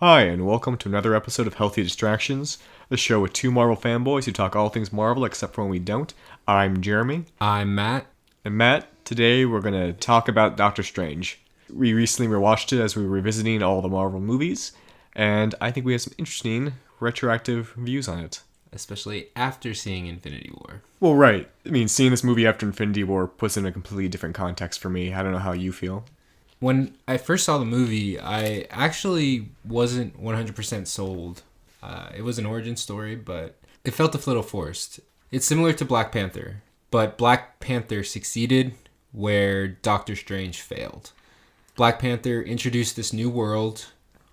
Hi, and welcome to another episode of Healthy Distractions, the show with two Marvel fanboys who talk all things Marvel except for when we don't. I'm Jeremy. I'm Matt. And Matt, today we're going to talk about Doctor Strange. We recently rewatched it as we were revisiting all the Marvel movies, and I think we have some interesting retroactive views on it. Especially after seeing Infinity War. Well, right. I mean, seeing this movie after Infinity War puts it in a completely different context for me. I don't know how you feel. When I first saw the movie, I actually wasn't 100% sold. It was an origin story, but it felt a little forced. It's similar to Black Panther, but Black Panther succeeded where Doctor Strange failed. Black Panther introduced this new world.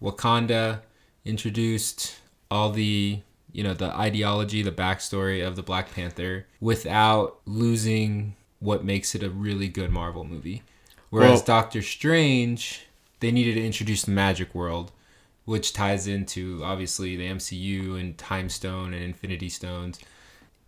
Wakanda introduced all the ideology, the backstory of the Black Panther without losing what makes it a really good Marvel movie. Whereas Doctor Strange, they needed to introduce the magic world, which ties into, obviously, the MCU and Time Stone and Infinity Stones.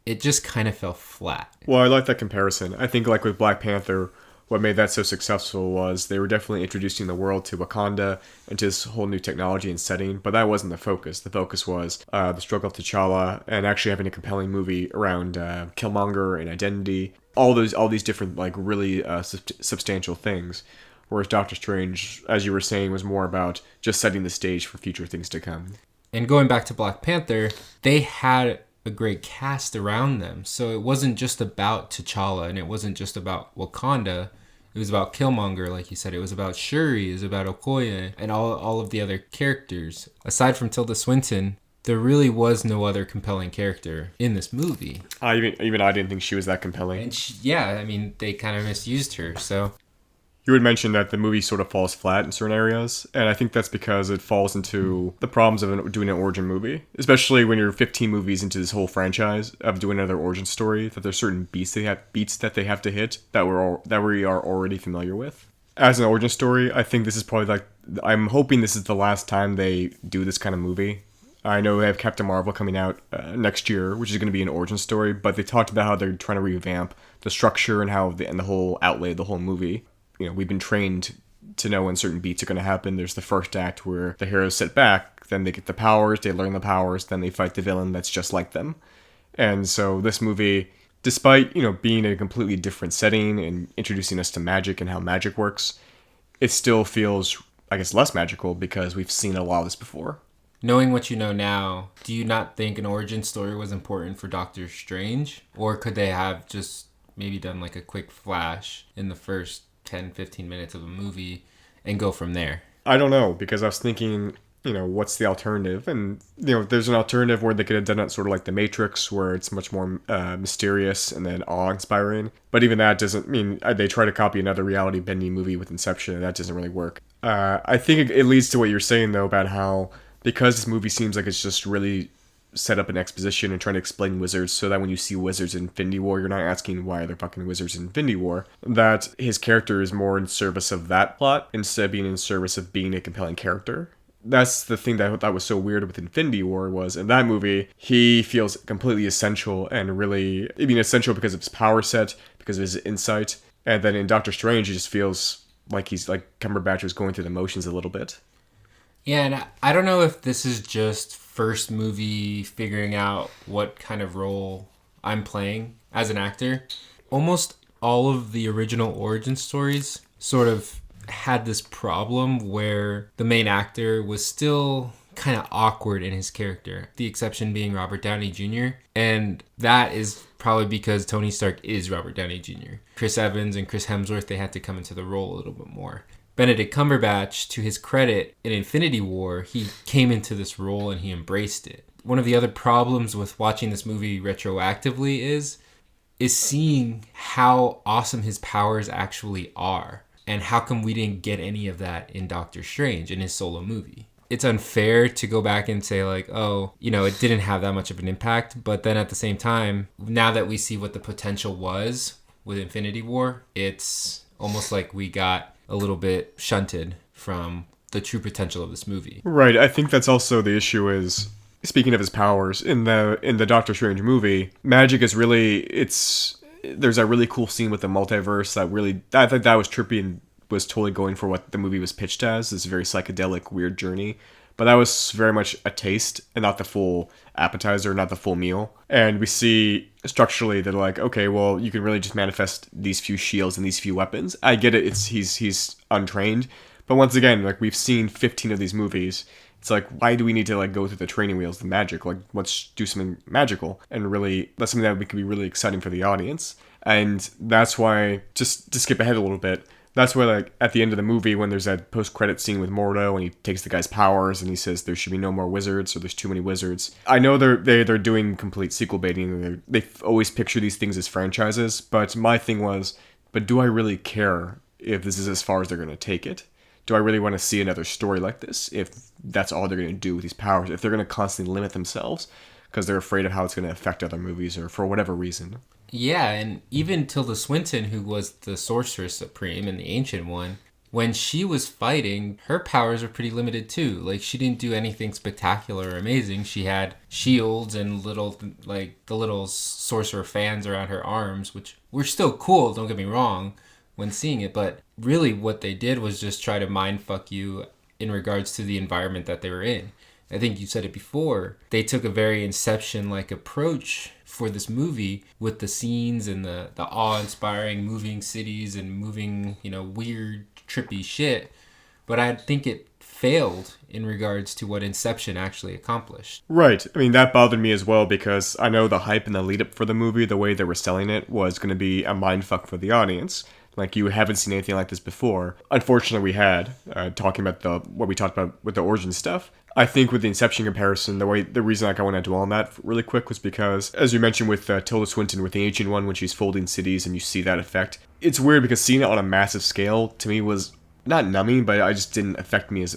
It just kind of fell flat. Well, I like that comparison. I think like with Black Panther, what made that so successful was they were definitely introducing the world to Wakanda and to this whole new technology and setting, but that wasn't the focus. The focus was the struggle of T'Challa and actually having a compelling movie around Killmonger and identity. All these different like really substantial things. Whereas Doctor Strange, as you were saying, was more about just setting the stage for future things to come. And going back to Black Panther, they had a great cast around them. So it wasn't just about T'Challa and it wasn't just about Wakanda. It was about Killmonger, like you said. It was about Shuri, it was about Okoye, and all of the other characters. Aside from Tilda Swinton, there really was no other compelling character in this movie. Even I didn't think she was that compelling. And they kind of misused her, so... You had mentioned that the movie sort of falls flat in certain areas, and I think that's because it falls into the problems of doing an origin movie. Especially when you're 15 movies into this whole franchise of doing another origin story, that there's certain beats that they have to hit that we are already familiar with. As an origin story, I think this is probably I'm hoping this is the last time they do this kind of movie. I know they have Captain Marvel coming out next year, which is going to be an origin story, but they talked about how they're trying to revamp the structure and the whole outlay of the whole movie. You know, we've been trained to know when certain beats are going to happen. There's the first act where the heroes sit back, then they get the powers, they learn the powers, then they fight the villain that's just like them. And so this movie, despite, being a completely different setting and introducing us to magic and how magic works, it still feels, I guess, less magical because we've seen a lot of this before. Knowing what you know now, do you not think an origin story was important for Doctor Strange? Or could they have just maybe done like a quick flash in the first 10-15 minutes of a movie and go from there? I don't know, because I was thinking, what's the alternative? And, there's an alternative where they could have done it sort of like The Matrix, where it's much more mysterious and then awe-inspiring. But even that doesn't mean they try to copy another reality-bending movie with Inception, and that doesn't really work. I think it leads to what you're saying, though, about how because this movie seems like it's just really set up an exposition and trying to explain wizards so that when you see wizards in Infinity War, you're not asking why are there fucking wizards in Infinity War, that his character is more in service of that plot instead of being in service of being a compelling character. That's the thing that I thought was so weird with Infinity War was in that movie, he feels completely essential and really, essential because of his power set, because of his insight. And then in Doctor Strange, he just feels like he's like Cumberbatch was going through the motions a little bit. Yeah, and I don't know if this is just first movie figuring out what kind of role I'm playing as an actor. Almost all of the original origin stories sort of had this problem where the main actor was still kind of awkward in his character. The exception being Robert Downey Jr. And that is probably because Tony Stark is Robert Downey Jr. Chris Evans and Chris Hemsworth, they had to come into the role a little bit more. Benedict Cumberbatch, to his credit, in Infinity War, he came into this role and he embraced it. One of the other problems with watching this movie retroactively is seeing how awesome his powers actually are. And how come we didn't get any of that in Doctor Strange, in his solo movie? It's unfair to go back and say like, oh, it didn't have that much of an impact. But then at the same time, now that we see what the potential was with Infinity War, it's almost like we got a little bit shunted from the true potential of this movie. Right. I think that's also the issue is, speaking of his powers, in the Doctor Strange movie, magic is really, there's that really cool scene with the multiverse I think that was trippy and was totally going for what the movie was pitched as, this very psychedelic, weird journey. But that was very much a taste and not the full appetizer, not the full meal. And we see structurally that like, okay, well, you can really just manifest these few shields and these few weapons. I get it. He's untrained, but once again, like we've seen 15 of these movies. It's like, why do we need to like go through the training wheels, the magic? Like, let's do something magical and really that's something that could be really exciting for the audience. And that's why, just to skip ahead a little bit, that's why, like, at the end of the movie, when there's that post-credit scene with Mordo and he takes the guy's powers and he says there should be no more wizards or there's too many wizards. I know they're doing complete sequel baiting. They always picture these things as franchises, but my thing was, but do I really care if this is as far as they're going to take it? Do I really want to see another story like this if that's all they're going to do with these powers? If they're going to constantly limit themselves because they're afraid of how it's going to affect other movies or for whatever reason? Yeah, and even Tilda Swinton, who was the Sorceress Supreme in the Ancient One, when she was fighting, her powers were pretty limited too. Like, she didn't do anything spectacular or amazing. She had shields and little, like, the little sorcerer fans around her arms, which were still cool, don't get me wrong, when seeing it. But really what they did was just try to mindfuck you in regards to the environment that they were in. I think you said it before. They took a very Inception-like approach for this movie with the scenes and the awe-inspiring moving cities and moving, weird, trippy shit. But I think it failed in regards to what Inception actually accomplished. Right. I mean, that bothered me as well because I know the hype and the lead-up for the movie, the way they were selling it, was going to be a mindfuck for the audience. Like, you haven't seen anything like this before. Unfortunately, we had, talking about what we talked about with the origin stuff. I think with the Inception comparison, the reason I want to dwell on that really quick was because, as you mentioned with Tilda Swinton with the Ancient One, when she's folding cities and you see that effect, it's weird because seeing it on a massive scale, to me, was not numbing, but I just didn't affect me as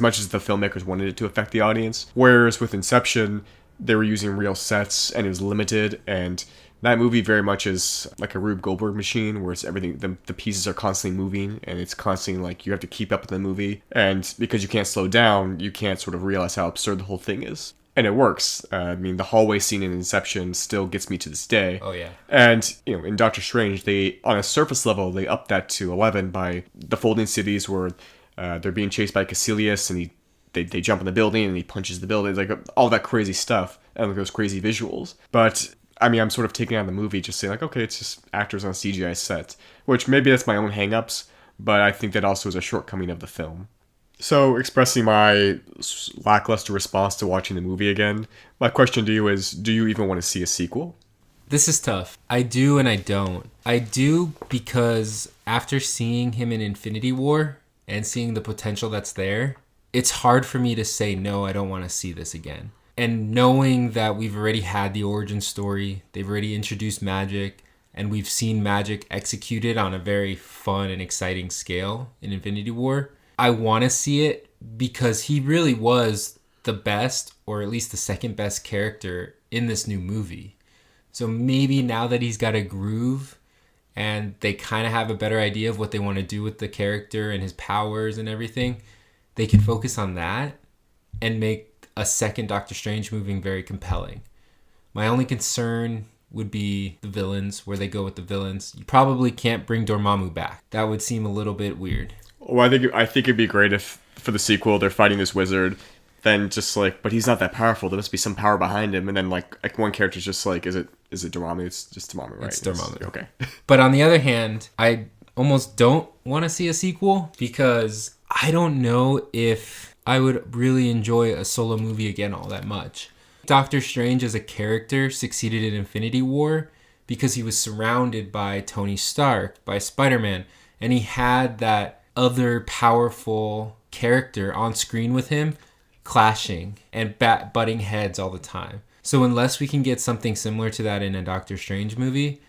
much as the filmmakers wanted it to affect the audience. Whereas with Inception, they were using real sets and it was limited, and that movie very much is like a Rube Goldberg machine where it's everything, the pieces are constantly moving and it's constantly like you have to keep up with the movie. And because you can't slow down, you can't sort of realize how absurd the whole thing is. And it works. I mean, the hallway scene in Inception still gets me to this day. Oh, yeah. And, in Doctor Strange, they, on a surface level, they upped that to 11 by the folding cities where they're being chased by Caecilius and they jump in the building and he punches the building. Like, all that crazy stuff and like those crazy visuals. But I mean, I'm sort of taking out the movie, just saying like, okay, it's just actors on a CGI set, which maybe that's my own hangups, but I think that also is a shortcoming of the film. So, expressing my lackluster response to watching the movie again, my question to you is, do you even want to see a sequel? This is tough. I do and I don't. I do because after seeing him in Infinity War and seeing the potential that's there, it's hard for me to say, no, I don't want to see this again. And knowing that we've already had the origin story, they've already introduced magic, and we've seen magic executed on a very fun and exciting scale in Infinity War, I want to see it because he really was the best, or at least the second best character in this new movie. So maybe now that he's got a groove and they kind of have a better idea of what they want to do with the character and his powers and everything, they can focus on that and make a second Doctor Strange movie very compelling. My only concern would be the villains, where they go with the villains. You probably can't bring Dormammu back. That would seem a little bit weird. Well, I think it'd be great if, for the sequel, they're fighting this wizard, then just like, but he's not that powerful. There must be some power behind him. And then like one character's just like, is it Dormammu? It's just Dormammu, right? It's Dormammu. Okay. But on the other hand, I almost don't want to see a sequel because I don't know if I would really enjoy a solo movie again all that much. Doctor Strange as a character succeeded in Infinity War because he was surrounded by Tony Stark, by Spider-Man, and he had that other powerful character on screen with him clashing and butting heads all the time. So unless we can get something similar to that in a Doctor Strange movie,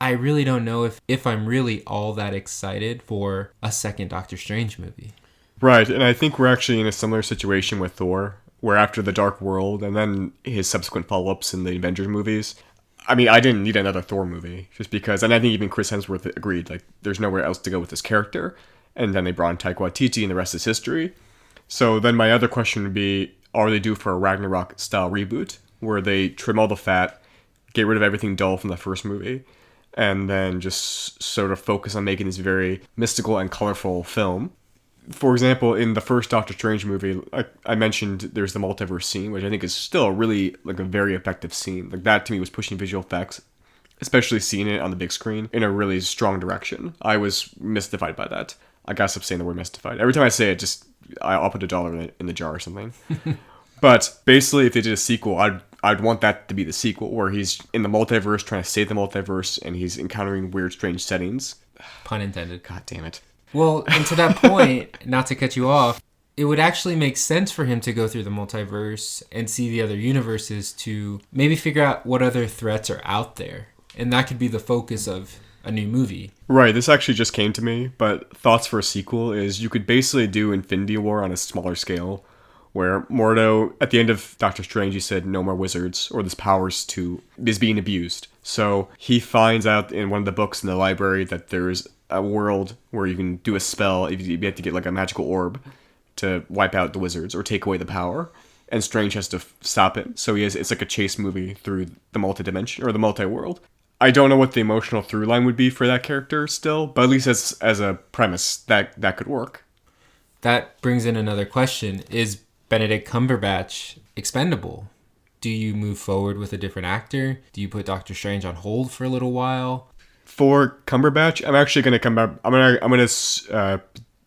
I really don't know if I'm really all that excited for a second Doctor Strange movie. Right, and I think we're actually in a similar situation with Thor, where after The Dark World and then his subsequent follow-ups in the Avengers movies, I mean, I didn't need another Thor movie, just because, and I think even Chris Hemsworth agreed, like, there's nowhere else to go with this character, and then they brought in Taika Waititi, and the rest is history. So then my other question would be, are they due for a Ragnorak-style reboot, where they trim all the fat, get rid of everything dull from the first movie, and then just sort of focus on making this very mystical and colorful film? For example, in the first Doctor Strange movie, I mentioned there's the multiverse scene, which I think is still really like a very effective scene. Like that to me was pushing visual effects, especially seeing it on the big screen, in a really strong direction. I was mystified by that. I gotta stop saying the word mystified. Every time I say it, I'll put $1 in the jar or something. But basically, if they did a sequel, I'd want that to be the sequel, where he's in the multiverse trying to save the multiverse, and he's encountering weird, strange settings. Pun intended. God damn it. Well, and to that point, not to cut you off, it would actually make sense for him to go through the multiverse and see the other universes to maybe figure out what other threats are out there. And that could be the focus of a new movie. Right, this actually just came to me, but thoughts for a sequel is you could basically do Infinity War on a smaller scale, where Mordo, at the end of Doctor Strange, he said no more wizards, or this power is being abused. So he finds out in one of the books in the library that there's a world where you can do a spell, you have to get like a magical orb to wipe out the wizards or take away the power. And Strange has to stop it. So it's like a chase movie through the multi-dimension, or the multi-world. I don't know what the emotional through line would be for that character still, but at least as a premise, that could work. That brings in another question. Is Benedict Cumberbatch expendable? Do you move forward with a different actor? Do you put Doctor Strange on hold for a little while? For Cumberbatch, I'm actually going to come back. I'm gonna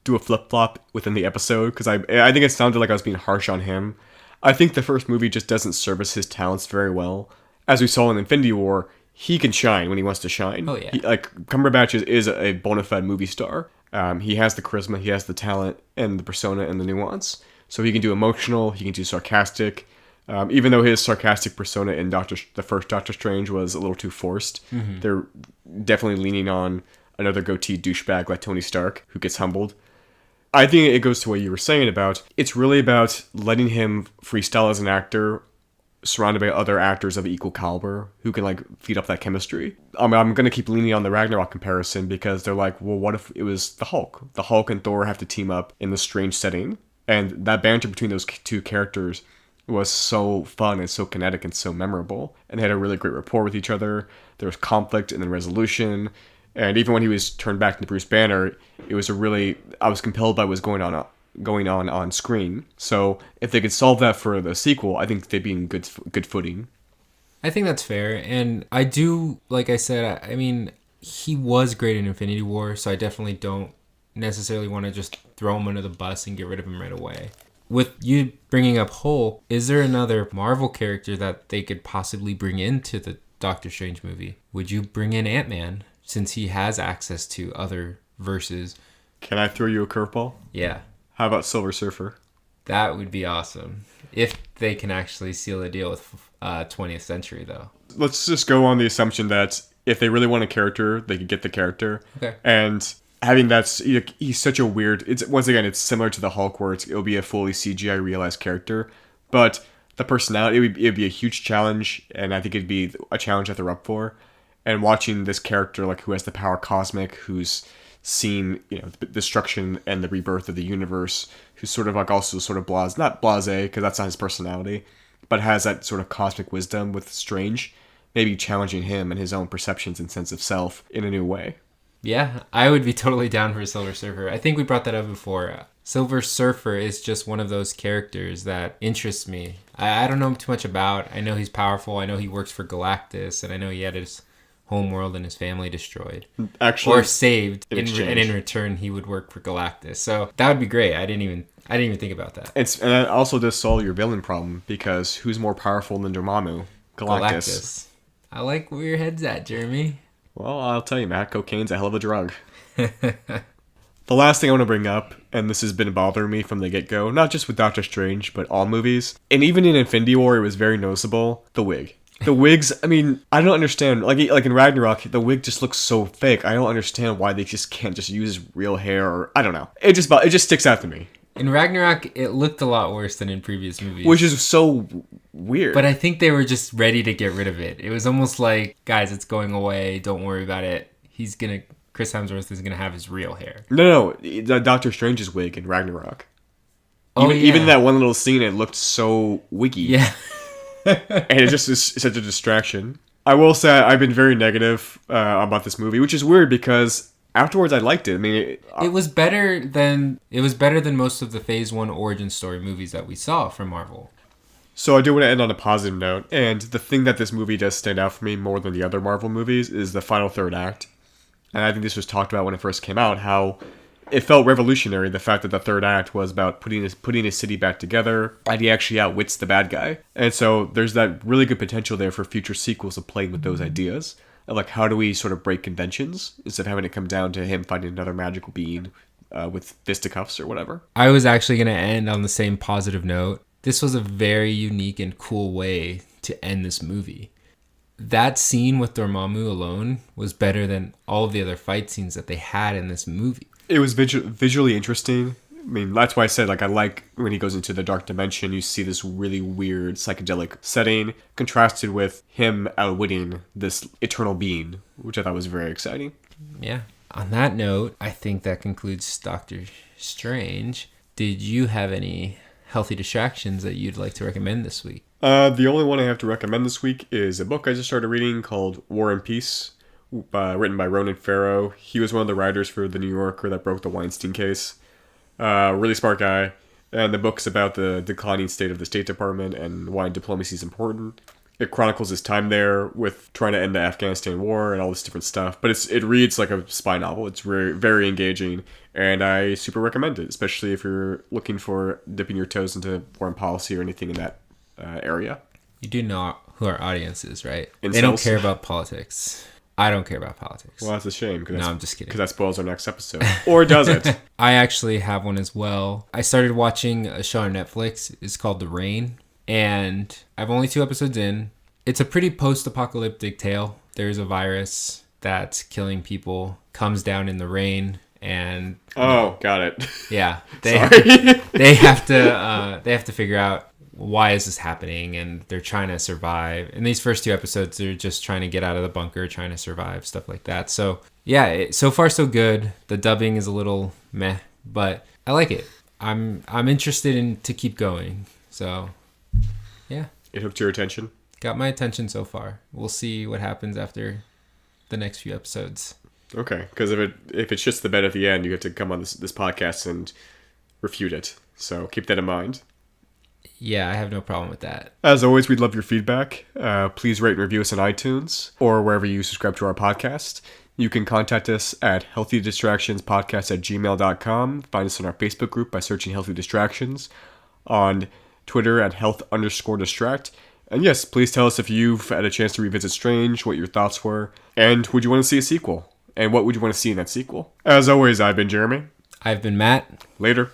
do a flip-flop within the episode, because I think it sounded like I was being harsh on him. I think the first movie just doesn't service his talents very well. As we saw in Infinity War, he can shine when he wants to shine. Oh, yeah. Cumberbatch is a bona fide movie star. He has the charisma, he has the talent, and the persona, and the nuance. So he can do emotional, he can do sarcastic. Even though his sarcastic persona in the first Doctor Strange was a little too forced, they're definitely leaning on another goatee douchebag like Tony Stark, who gets humbled. I think it goes to what you were saying about, it's really about letting him freestyle as an actor, surrounded by other actors of equal caliber who can like feed off that chemistry. I'm going to keep leaning on the Ragnarok comparison, because they're like, well, what if it was the Hulk? The Hulk and Thor have to team up in this strange setting. And that banter between those two characters was so fun and so kinetic and so memorable. And they had a really great rapport with each other. There was conflict and then resolution. And even when he was turned back into Bruce Banner, it was I was compelled by what was going on screen. So if they could solve that for the sequel, I think they'd be in good footing. I think that's fair. And I do, like I said, I mean, he was great in Infinity War, so I definitely don't necessarily want to just throw him under the bus and get rid of him right away. With you bringing up Hulk, is there another Marvel character that they could possibly bring into the Doctor Strange movie? Would you bring in Ant-Man, since he has access to other verses? Can I throw you a curveball? Yeah. How about Silver Surfer? That would be awesome. If they can actually seal a deal with 20th Century, though. Let's just go on the assumption that if they really want a character, they could get the character. Okay. And having that, he's such a weird, it's similar to the Hulk, where it'll be a fully CGI realized character, but the personality, it'd be a huge challenge, and I think it'd be a challenge that they're up for. And watching this character, like, who has the power cosmic, who's seen, the destruction and the rebirth of the universe, who's sort of like also sort of not blasé, because that's not his personality, but has that sort of cosmic wisdom with Strange, maybe challenging him and his own perceptions and sense of self in a new way. Yeah, I would be totally down for Silver Surfer. I think we brought that up before. Silver Surfer is just one of those characters that interests me. I don't know too much about. I know he's powerful. I know he works for Galactus, and I know he had his homeworld and his family destroyed. Actually, or saved, and exchange. in return he would work for Galactus. So that would be great. I didn't even think about that. And that also does solve your villain problem, because who's more powerful than Dormammu? Galactus. I like where your head's at, Jeremy. Well, I'll tell you, Matt, cocaine's a hell of a drug. The last thing I want to bring up, and this has been bothering me from the get-go, not just with Doctor Strange, but all movies, and even in Infinity War, it was very noticeable, the wig. The wigs, I mean, I don't understand. Like in Ragnarok, the wig just looks so fake. I don't understand why they just can't just use real hair, or I don't know. It just sticks out to me. In Ragnarok, it looked a lot worse than in previous movies. Which is so weird. But I think they were just ready to get rid of it. It was almost like, guys, it's going away. Don't worry about it. Chris Hemsworth is going to have his real hair. No. The Doctor Strange's wig in Ragnarok. Oh, Even that one little scene, it looked so wiggy. Yeah. And it just is such a distraction. I will say I've been very negative about this movie, which is weird, because afterwards, I liked it. I mean, it was better than most of the Phase 1 origin story movies that we saw from Marvel. So I do want to end on a positive note, and the thing that this movie does stand out for me more than the other Marvel movies is the final third act. And I think this was talked about when it first came out, how it felt revolutionary, the fact that the third act was about putting his city back together, and he actually outwits the bad guy. And so there's that really good potential there for future sequels of playing with those ideas. Of like, how do we sort of break conventions instead of having it come down to him fighting another magical being with fisticuffs or whatever. I was actually going to end on the same positive note. This was a very unique and cool way to end this movie. That scene with Dormammu alone was better than all of the other fight scenes that they had in this movie. It was visually interesting. I mean, that's why I said, like, I like when he goes into the dark dimension, you see this really weird psychedelic setting contrasted with him outwitting this eternal being, which I thought was very exciting. Yeah. On that note, I think that concludes Doctor Strange. Did you have any healthy distractions that you'd like to recommend this week? The only one I have to recommend this week is a book I just started reading called War and Peace, written by Ronan Farrow. He was one of the writers for The New Yorker that broke the Weinstein case. Really smart guy. And the book's about the declining state of the State Department and why diplomacy is important. It chronicles his time there with trying to end the Afghanistan war and all this different stuff. But it reads like a spy novel. It's very, very engaging. And I super recommend it, especially if you're looking for dipping your toes into foreign policy or anything in that area. You do know who our audience is, right? Incels. They don't care about politics. I don't care about politics. Well, that's a shame. No, I'm just kidding. Because that spoils our next episode. Or does it? I actually have one as well. I started watching a show on Netflix. It's called The Rain. And I've only 2 episodes in. It's a pretty post-apocalyptic tale. There's a virus that's killing people, comes down in the rain, and... got it. Yeah. They have to figure out why is this happening, and they're trying to survive. In these first 2 episodes, they're just trying to get out of the bunker, trying to survive, stuff like that. So yeah, so far so good. The dubbing is a little meh, but I like it. I'm interested in to keep going. So yeah, it hooked your attention. Got my attention so far. We'll see what happens after the next few episodes. Okay, because if it shits the bed at the end, you have to come on this podcast and refute it. So keep that in mind. Yeah, I have no problem with that. As always, we'd love your feedback. Please rate and review us on iTunes or wherever you subscribe to our podcast. You can contact us at healthydistractionspodcast@gmail.com. Find us in our Facebook group by searching Healthy Distractions. On Twitter at health_distract. And yes, please tell us if you've had a chance to revisit Strange, what your thoughts were, and would you want to see a sequel? And what would you want to see in that sequel? As always, I've been Jeremy. I've been Matt. Later.